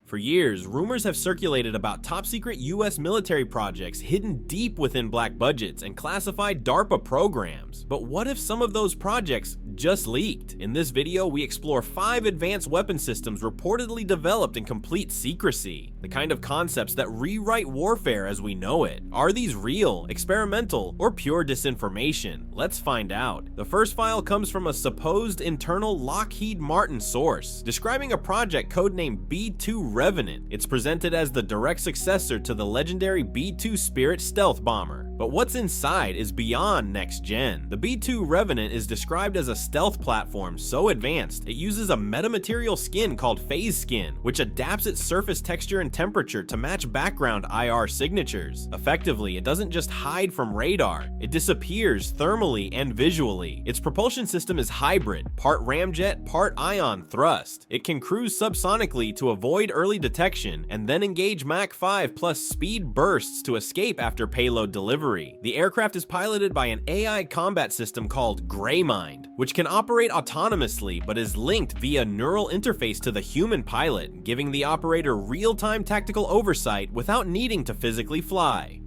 For years, rumors have circulated about top-secret US military projects hidden deep within black budgets and classified DARPA programs. But what if some of those projects just leaked? In this video, we explore 5 advanced weapon systems reportedly developed in complete secrecy. The kind of concepts that rewrite warfare as we know it. Are these real, experimental, or pure disinformation? Let's find out. The first file comes from a supposed internal Lockheed Martin source, describing a project codenamed B-2 Revenant. It's presented as the direct successor to the legendary B-2 Spirit stealth bomber. But what's inside is beyond next gen. The B-2 Revenant is described as a stealth platform so advanced, it uses a metamaterial skin called phase skin, which adapts its surface texture and temperature to match background IR signatures. Effectively, it doesn't just hide from radar, it disappears thermally and visually. Its propulsion system is hybrid, part ramjet, part ion thrust. It can cruise subsonically to avoid early detection, and then engage Mach 5 plus speed bursts to escape after payload delivery. The aircraft is piloted by an AI combat system called Greymind, which can operate autonomously but is linked via neural interface to the human pilot, giving the operator real-time tactical oversight without needing to physically fly.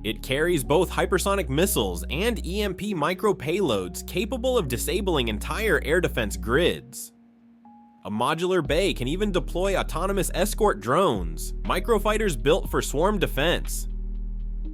It carries both hypersonic missiles and EMP micro payloads capable of disabling entire air defense grids. A modular bay can even deploy autonomous escort drones, microfighters built for swarm defense.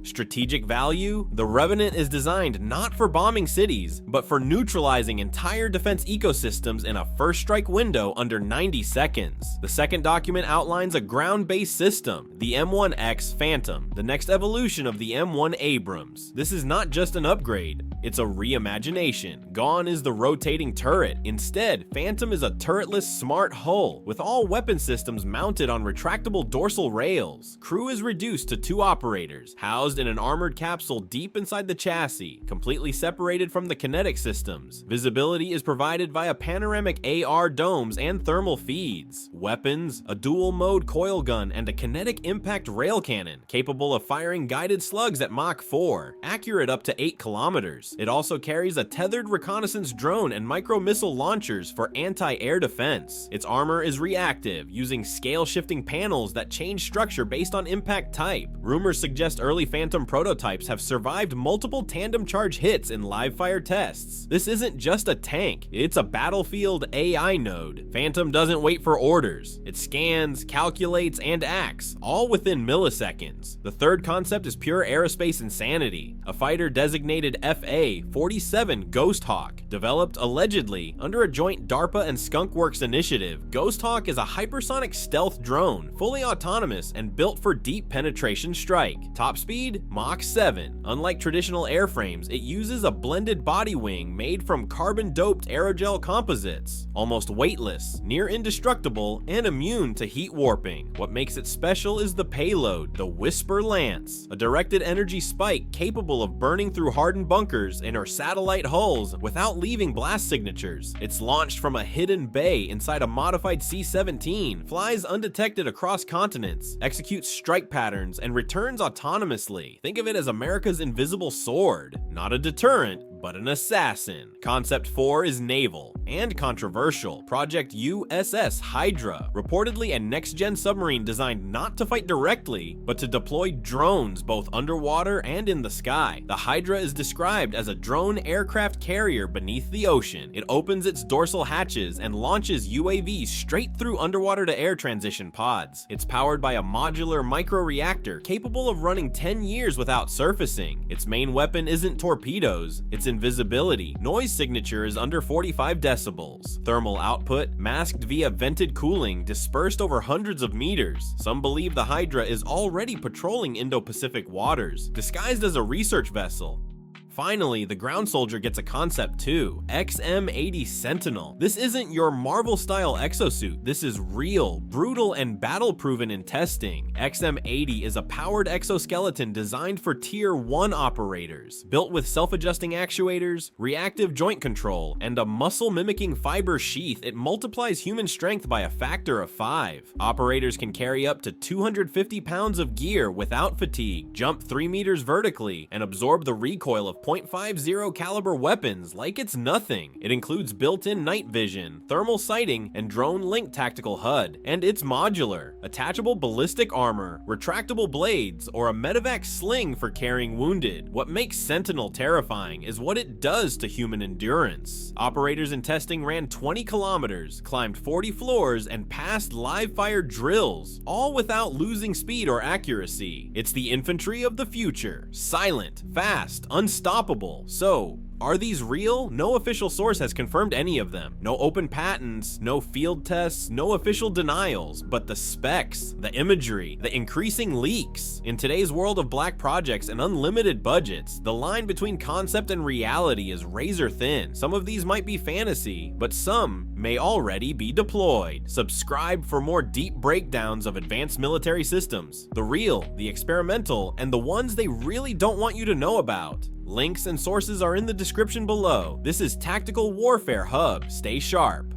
Strategic value? The Revenant is designed not for bombing cities, but for neutralizing entire defense ecosystems in a first strike window under 90 seconds. The second document outlines a ground-based system, the M1X Phantom, the next evolution of the M1 Abrams. This is not just an upgrade, it's a reimagination. Gone is the rotating turret. Instead, Phantom is a turretless smart hull, with all weapon systems mounted on retractable dorsal rails. Crew is reduced to 2 operators, housed in an armored capsule deep inside the chassis, completely separated from the kinetic systems. Visibility is provided via panoramic AR domes and thermal feeds. Weapons, a dual-mode coil gun, and a kinetic impact rail cannon, capable of firing guided slugs at Mach 4, accurate up to 8 kilometers. It also carries a tethered reconnaissance drone and micro-missile launchers for anti-air defense. Its armor is reactive, using scale-shifting panels that change structure based on impact type. Rumors suggest early Phantom prototypes have survived multiple tandem charge hits in live fire tests. This isn't just a tank, it's a battlefield AI node. Phantom doesn't wait for orders. It scans, calculates, and acts, all within milliseconds. The third concept is pure aerospace insanity. A fighter designated FA-47 Ghost Hawk, developed allegedly under a joint DARPA and Skunkworks initiative. Ghost Hawk is a hypersonic stealth drone, fully autonomous and built for deep penetration strike. Top speed? Mach 7. Unlike traditional airframes, it uses a blended body wing made from carbon-doped aerogel composites. Almost weightless, near indestructible, and immune to heat warping. What makes it special is the payload, the Whisper Lance, a directed energy spike capable of burning through hardened bunkers and or satellite hulls without leaving blast signatures. It's launched from a hidden bay inside a modified C-17, flies undetected across continents, executes strike patterns, and returns autonomously. Think of it as America's invisible sword. Not a deterrent, but an assassin. Concept 4 is naval and controversial. Project USS Hydra, reportedly a next-gen submarine designed not to fight directly, but to deploy drones both underwater and in the sky. The Hydra is described as a drone aircraft carrier beneath the ocean. It opens its dorsal hatches and launches UAVs straight through underwater-to-air transition pods. It's powered by a modular microreactor capable of running 10 years without surfacing. Its main weapon isn't torpedoes, it's invisibility. Noise signature is under 45 decibels. Thermal output, masked via vented cooling, dispersed over hundreds of meters. Some believe the Hydra is already patrolling Indo-Pacific waters, disguised as a research vessel. Finally, the ground soldier gets a concept too, XM-80 Sentinel. This isn't your Marvel-style exosuit, this is real, brutal, and battle-proven in testing. XM-80 is a powered exoskeleton designed for Tier 1 operators, built with self-adjusting actuators, reactive joint control, and a muscle-mimicking fiber sheath. It multiplies human strength by a factor of 5. Operators can carry up to 250 pounds of gear without fatigue, jump 3 meters vertically, and absorb the recoil of .50 caliber weapons like it's nothing. It includes built-in night vision, thermal sighting, and drone-linked tactical HUD, and it's modular. Attachable ballistic armor, retractable blades, or a medevac sling for carrying wounded. What makes Sentinel terrifying is what it does to human endurance. Operators in testing ran 20 kilometers, climbed 40 floors, and passed live-fire drills, all without losing speed or accuracy. It's the infantry of the future. Silent, fast, unstoppable. So, are these real? No official source has confirmed any of them. No open patents, no field tests, no official denials, but the specs, the imagery, the increasing leaks. In today's world of black projects and unlimited budgets, the line between concept and reality is razor thin. Some of these might be fantasy, but some may already be deployed. Subscribe for more deep breakdowns of advanced military systems, the real, the experimental, and the ones they really don't want you to know about. Links and sources are in the description below. This is Tactical Warfare Hub. Stay sharp.